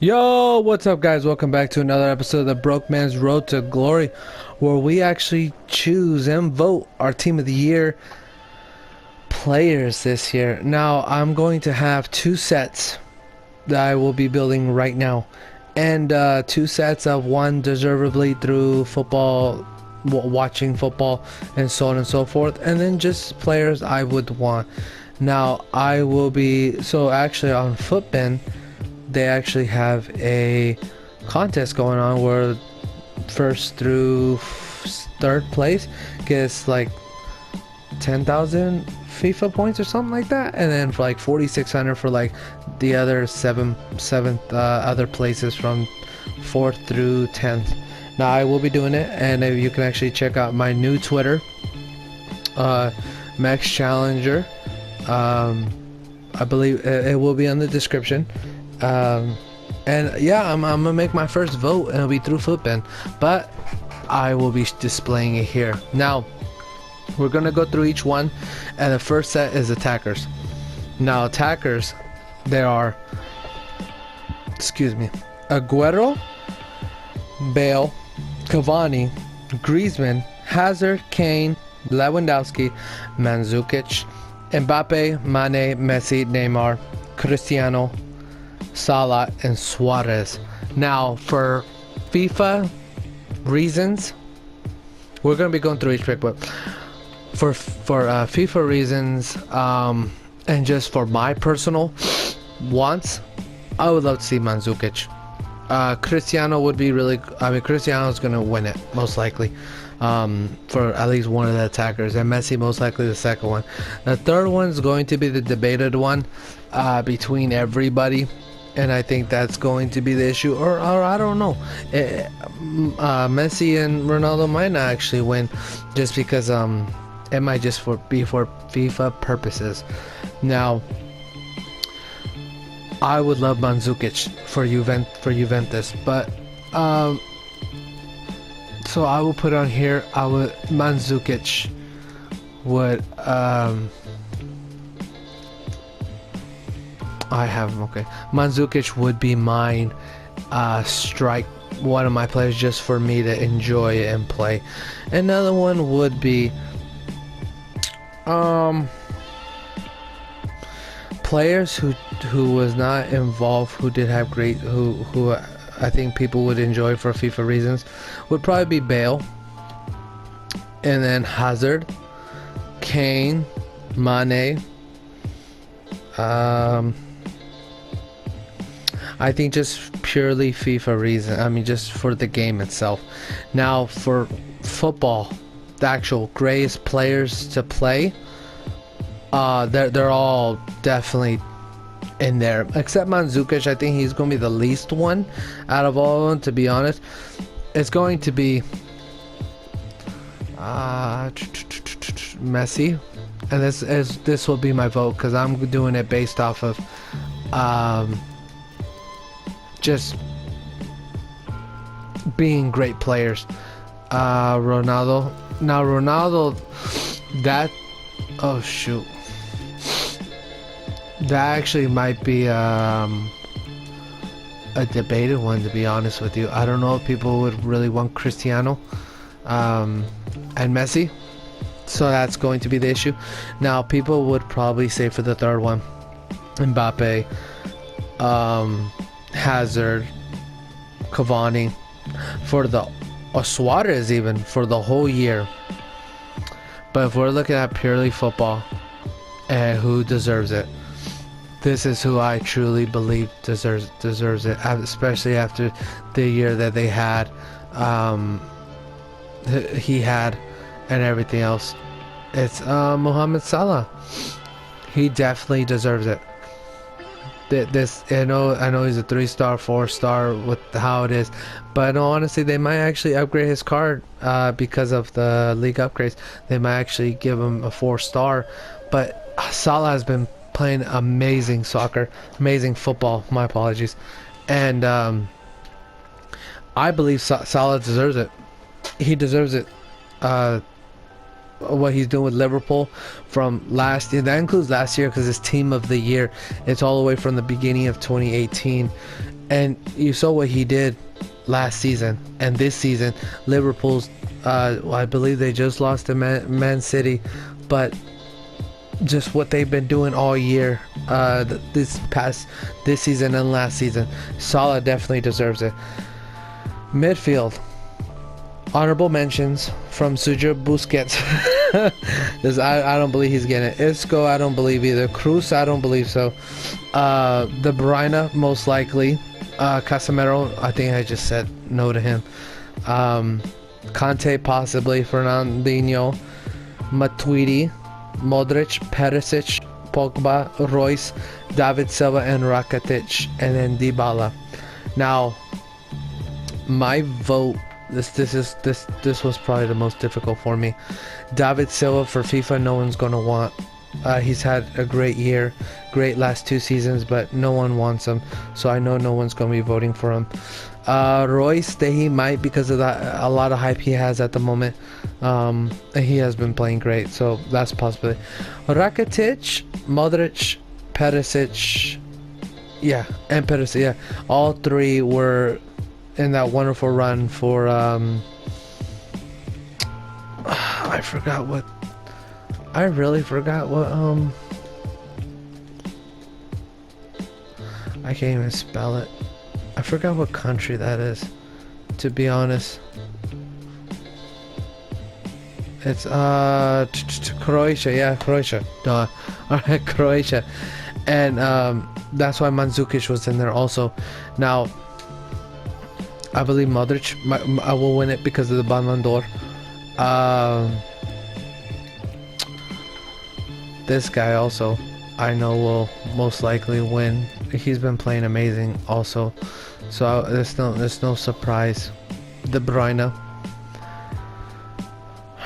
Yo, what's up, guys? Welcome back to another episode of the Broke Man's Road to Glory, where we actually choose and vote our team of the year players this year. Now, I'm going to have two sets that I will be building right now, and two sets of one deservedly through football, watching football, and so on and so forth, and then just players I would want. Now, I will be actually on Footbin. They actually have a contest going on where first through third place gets like 10,000 FIFA points or something like that, and then for like 4,600 for like the other seventh other places from 4th through 10th. Now I will be doing it, and you can actually check out my new Twitter, Max Challenger. I believe it will be on the description. And yeah, I'm gonna make my first vote, and it'll be through Footbin, but I will be displaying it here. Now we're gonna go through each one, and the first set is attackers. Now attackers, there are, Aguero, Bale, Cavani, Griezmann, Hazard, Kane, Lewandowski, Mandzukic, Mbappe, Mane, Messi, Neymar, Cristiano, Salah, and Suarez. Now for FIFA reasons, we're gonna be going through each pick, but for FIFA reasons, and just for my personal wants, I would love to see Mandzukic. Cristiano would be really, Cristiano's gonna win it most likely, for at least one of the attackers, and Messi most likely the second one. The third one's going to be the debated one between everybody, and I think that's going to be the issue, or I don't know. Messi and Ronaldo might not actually win, just because it might just be for FIFA purposes. Now, I would love Mandzukic for Juventus, but so I will put on here. Mandzukic would Mandzukic would be mine, strike one of my players just for me to enjoy and play. Another one would be players who was not involved, who did have great, who I think people would enjoy for FIFA reasons, would probably be Bale, and then Hazard, Kane, Mane. I think just purely FIFA reason. Just for the game itself. Now for football, the actual greatest players to play, they're all definitely in there, except Mandzukic. I think he's going to be the least one out of all of them, to be honest. It's going to be Messi, and this will be my vote, because I'm doing it based off of just being great players. Ronaldo. Now Ronaldo, that that actually might be a debated one, to be honest with you. I don't know if people would really want Cristiano and Messi, so that's going to be the issue. Now people would probably say for the third one, Mbappe, Hazard, Cavani, for the Suarez, even for the whole year. But if we're looking at purely football and who deserves it, this is who I truly believe deserves it, especially after the year that they had, he had, and everything else. It's Mohamed Salah. He definitely deserves it. This, I know he's a 3-star, 4-star with how it is, but no, honestly, they might actually upgrade his card because of the league upgrades. They might actually give him a 4-star. But Salah has been playing amazing soccer, amazing football. My apologies, and I believe Salah deserves it. He deserves it. What he's doing with Liverpool from last year, that includes last year, because it's team of the year, it's all the way from the beginning of 2018, And you saw what he did last season and this season. Liverpool's, I believe they just lost to Man City, but just what they've been doing all year, this season and last season, Salah definitely deserves it. Midfield, honorable mentions from Sergio Busquets. I don't believe he's getting it. Isco, I don't believe either. Cruz, I don't believe so. De Bruyne, most likely. Casemiro, I think I just said no to him. Conte, possibly. Fernandinho, Matuidi, Modric, Perisic, Pogba, Royce, David Silva, and Rakitic, and then Dybala. Now, my vote. This was probably the most difficult for me. David Silva for FIFA, no one's gonna want. He's had a great year, great last 2 seasons, but no one wants him, so I know no one's gonna be voting for him. Royce, he might, because of that, a lot of hype he has at the moment. He has been playing great, so that's a possibility. Rakitic, Modric, Perisic, and Perisic, all 3 were in that wonderful run for I really forgot what I can't even spell it. I forgot what country that is, to be honest. It's Croatia, Croatia. Duh. Alright, Croatia. And that's why Mandzukic was in there also. Now, I believe Modric I will win it because of the Ballon d'Or. This guy also, I know, will most likely win. He's been playing amazing also, so there's no surprise. De Bruyne.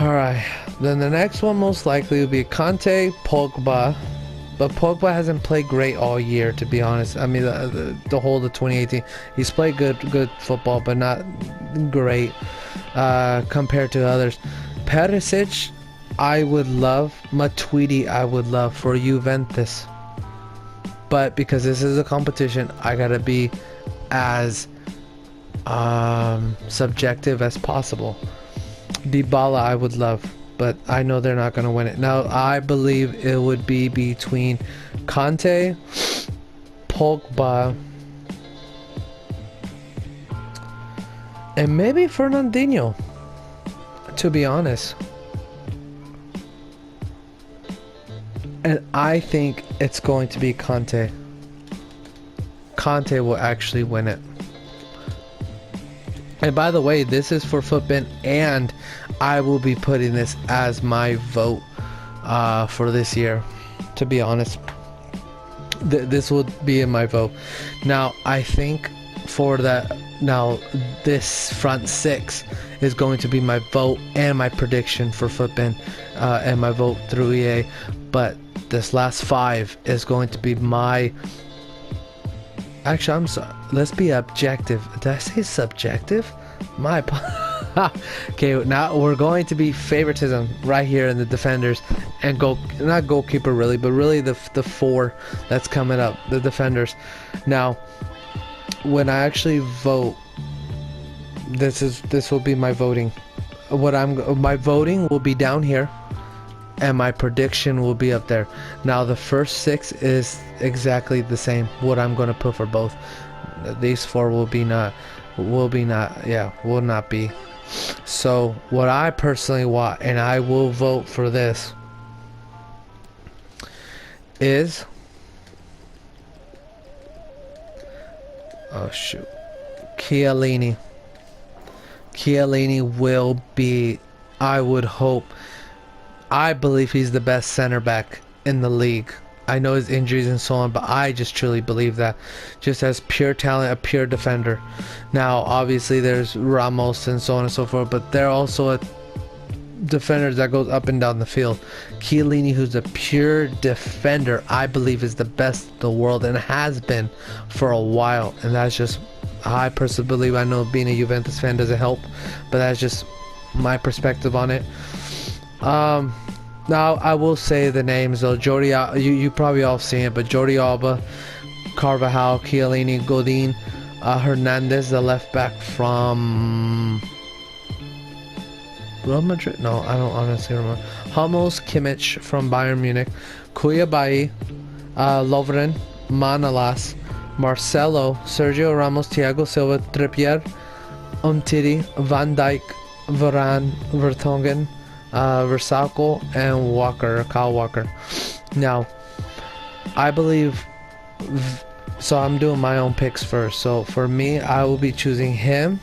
Alright, then the next one most likely will be Conte, Pogba. But Pogba hasn't played great all year, to be honest. I mean, the whole of 2018, he's played good football, but not great compared to others. Perisic, I would love. Matuidi, I would love for Juventus. But because this is a competition, I gotta be as subjective as possible. Dybala, I would love, but I know they're not going to win it. Now, I believe it would be between Conte, Pogba, and maybe Fernandinho, to be honest. And I think it's going to be Conte. Conte will actually win it. And by the way, this is for Footbin, and I will be putting this as my vote for this year, to be honest. This will be in my vote. Now, I think for that, now this front 6 is going to be my vote and my prediction for Footbin, and my vote through EA. But this last 5 is going to be my... Actually, I'm sorry. Let's be objective. Did I say subjective? My... Okay, now we're going to be favoritism right here in the defenders and not goalkeeper really, but really the 4 that's coming up, the defenders. Now, when I actually vote, this will be my voting. My voting will be down here, and my prediction will be up there. Now the first 6 is exactly the same, what I'm going to put for both. These 4 will not be. So what I personally want, and I will vote for this, is, oh shoot, Chiellini. Chiellini will be, I would hope, I believe he's the best center back in the league. I know his injuries and so on, but I just truly believe that. Just as pure talent, a pure defender. Now, obviously, there's Ramos and so on and so forth, but they're also a defender that goes up and down the field. Chiellini, who's a pure defender, I believe is the best in the world and has been for a while. And that's just, I personally believe. I know being a Juventus fan doesn't help, but that's just my perspective on it. Now I will say the names though. You probably all seen it, but Jordi Alba, Carvajal, Chiellini, Godin, Hernandez, the left back from Real Madrid. No, I don't honestly remember. Hummels, Kimmich from Bayern Munich, Koulibaly, Lovren, Manolas, Marcelo, Sergio Ramos, Thiago Silva, Trippier, Umtiti, Van Dijk, Varane, Vertonghen, Versailles, and Walker, Kyle Walker. Now, I believe, so I'm doing my own picks first. So for me, I will be choosing him.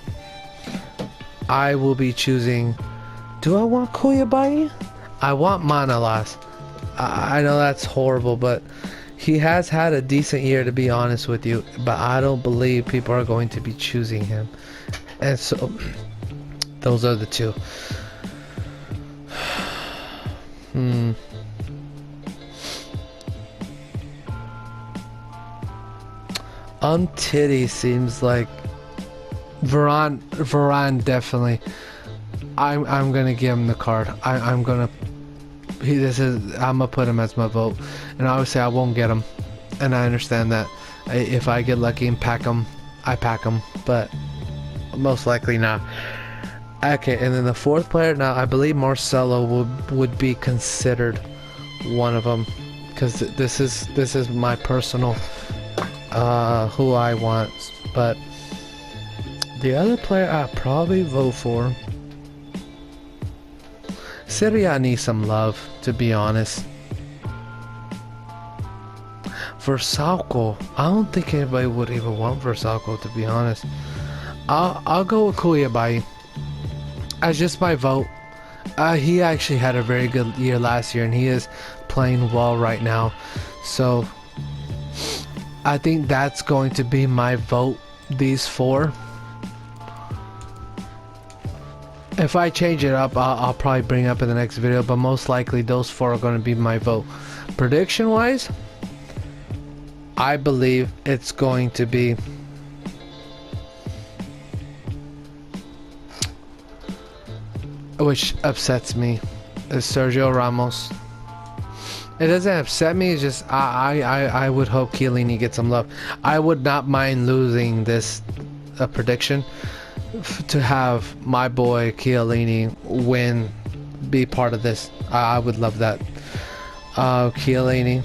I will be choosing, do I want Koulibaly? I want Manolas. I know that's horrible, but he has had a decent year, to be honest with you, but I don't believe people are going to be choosing him. And so, those are the two. Titty seems like Varane definitely. I'm gonna give him the card. I'm gonna put him as my vote, and obviously I won't get him, and I understand that. If I get lucky and pack him, I pack him, but most likely not. Okay, and then the fourth player, now I believe Marcelo would be considered one of them, because this is my personal who I want. But the other player I'd probably vote for, Serie A needs some love, to be honest. Versailles, I don't think anybody would even want Versailles, to be honest. I'll go with Koulibaly as just my vote. He actually had a very good year last year, and he is playing well right now. So I think that's going to be my vote, these four. If I change it up, I'll probably bring it up in the next video, but most likely those four are going to be my vote. Prediction wise, I believe it's going to be which upsets me, is Sergio Ramos. It doesn't upset me, it's just I would hope Chiellini gets some love. I would not mind losing this prediction to have my boy Chiellini be part of this. I would love that. Chiellini.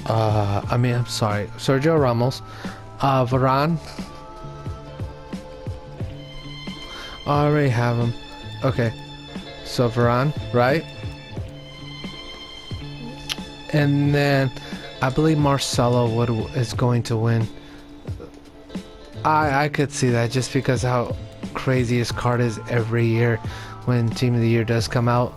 I'm sorry, Sergio Ramos, Varane. I already have him. Okay, so Varane, right? And then I believe Marcelo is going to win. I could see that just because how crazy his card is every year when Team of the Year does come out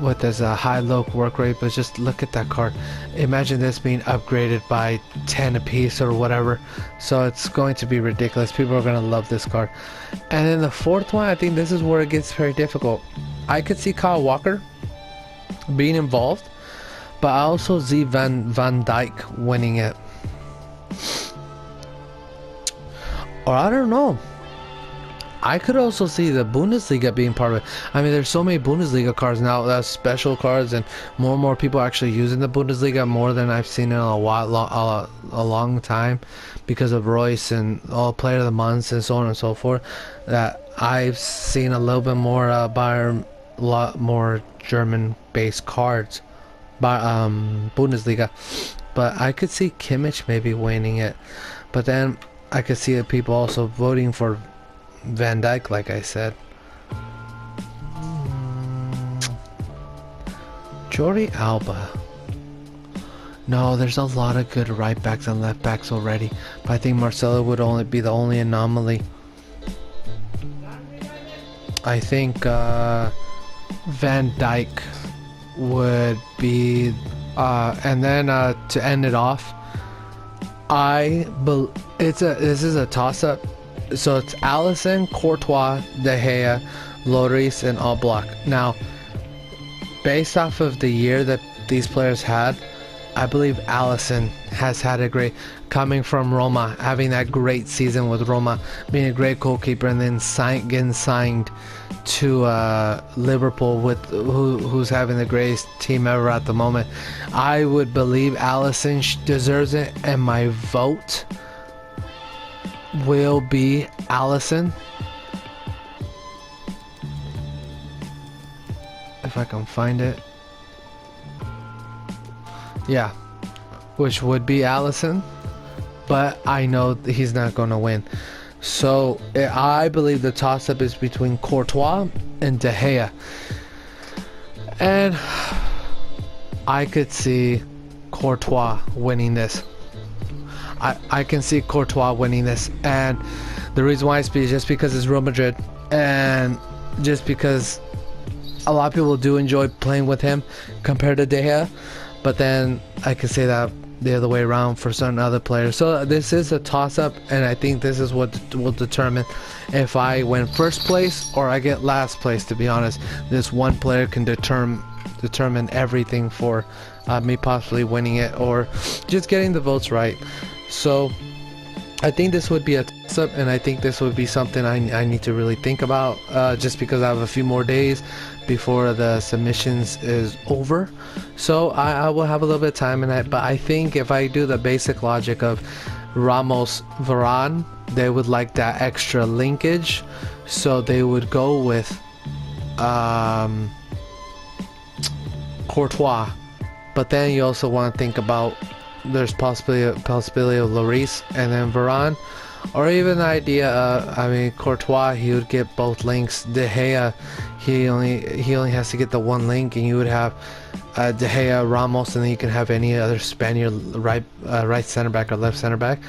with this high low work rate. But just look at that card. Imagine this being upgraded by 10 apiece or whatever. So it's going to be ridiculous. People are going to love this card. And then the fourth one, I think this is where it gets very difficult. I could see Kyle Walker being involved, but I also see Van Dijk winning it. Or I don't know. I could also see the Bundesliga being part of it. I mean, there's so many Bundesliga cards now, that's special cards, and more people actually using the Bundesliga more than I've seen in a long time, because of Royce and all Player of the Months and so on and so forth. That I've seen a little bit more Bayern, a lot more German-based cards by Bundesliga. But I could see Kimmich maybe winning it, but then I could see people also voting for Van Dijk, like I said. Jordi Alba. No, there's a lot of good right backs and left backs already, but I think Marcelo would only be the only anomaly. I think Van Dijk would be, and then to end it off, this is a toss-up. So it's Alisson, Courtois, De Gea, Lloris, and Oblak. Now, based off of the year that these players had, I believe Alisson has had a great, coming from Roma, having that great season with Roma, being a great goalkeeper, and then getting signed to Liverpool with who's having the greatest team ever at the moment. I would believe Alisson deserves it, and my vote will be Alisson. If I can find it. Yeah, which would be Alisson, but I know he's not going to win. So I believe the toss-up is between Courtois and De Gea, and I could see Courtois winning this. I can see Courtois winning this, and the reason why is just because it's Real Madrid, and just because a lot of people do enjoy playing with him compared to De Gea, but then I can say that the other way around for certain other players. So this is a toss-up, and I think this is what will determine if I win first place or I get last place. To be honest, this one player can determine everything for me possibly winning it or just getting the votes right. So I think this would be a toss-up, and I think this would be something I need to really think about, just because I have a few more days before the submissions is over. So I will have a little bit of time in that, but I think if I do the basic logic of Ramos, Varane, they would like that extra linkage, so they would go with Courtois. But then you also want to think about there's possibly a possibility of Lloris and then Varane, or even the idea of, I mean, Courtois, he would get both links. De Gea, he only has to get the one link, and you would have De Gea, Ramos, and then you can have any other Spaniard right center back or left center back,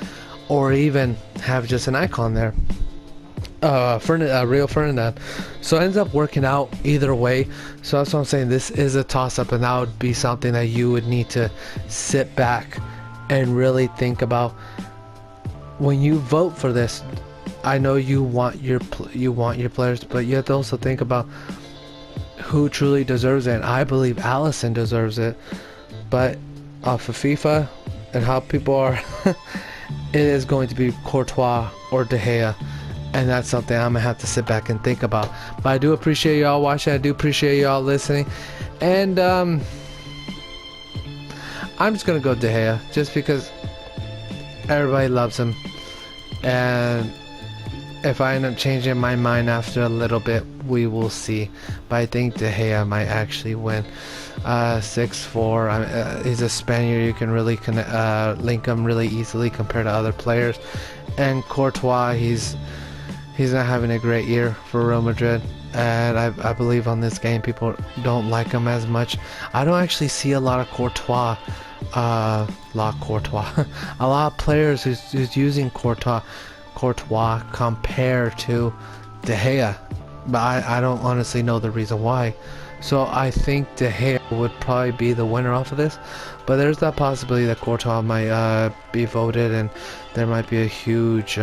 or even have just an icon there, Rio Ferdinand. So it ends up working out either way. So that's what I'm saying. This is a toss-up, and that would be something that you would need to sit back and really think about when you vote for this. I know you want your players, but you have to also think about who truly deserves it. And I believe Alisson deserves it, but off of FIFA and how people are, it is going to be Courtois or De Gea. And that's something I'm gonna have to sit back and think about. But I do appreciate y'all watching. I do appreciate y'all listening. And I'm just gonna go De Gea, just because everybody loves him. And if I end up changing my mind after a little bit, we will see. But I think De Gea might actually win. 6'4". He's a Spaniard. You can really link him really easily compared to other players. And Courtois, he's not having a great year for Real Madrid, and I believe on this game people don't like him as much. I don't actually see a lot of Courtois, a lot of players who's using Courtois compared to De Gea, but I don't honestly know the reason why. So I think De Gea would probably be the winner off of this, but there's that possibility that Courtois might be voted, and there might be a huge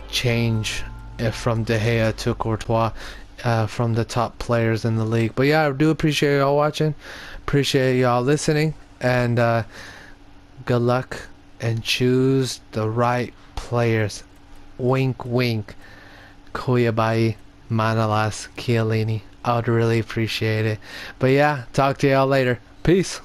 change from De Gea to Courtois from the top players in the league. But yeah, I do appreciate y'all watching, appreciate y'all listening, and good luck, and choose the right players. Wink wink. Koulibaly, Manolas, Chiellini. I would really appreciate it. But yeah, talk to y'all later. Peace.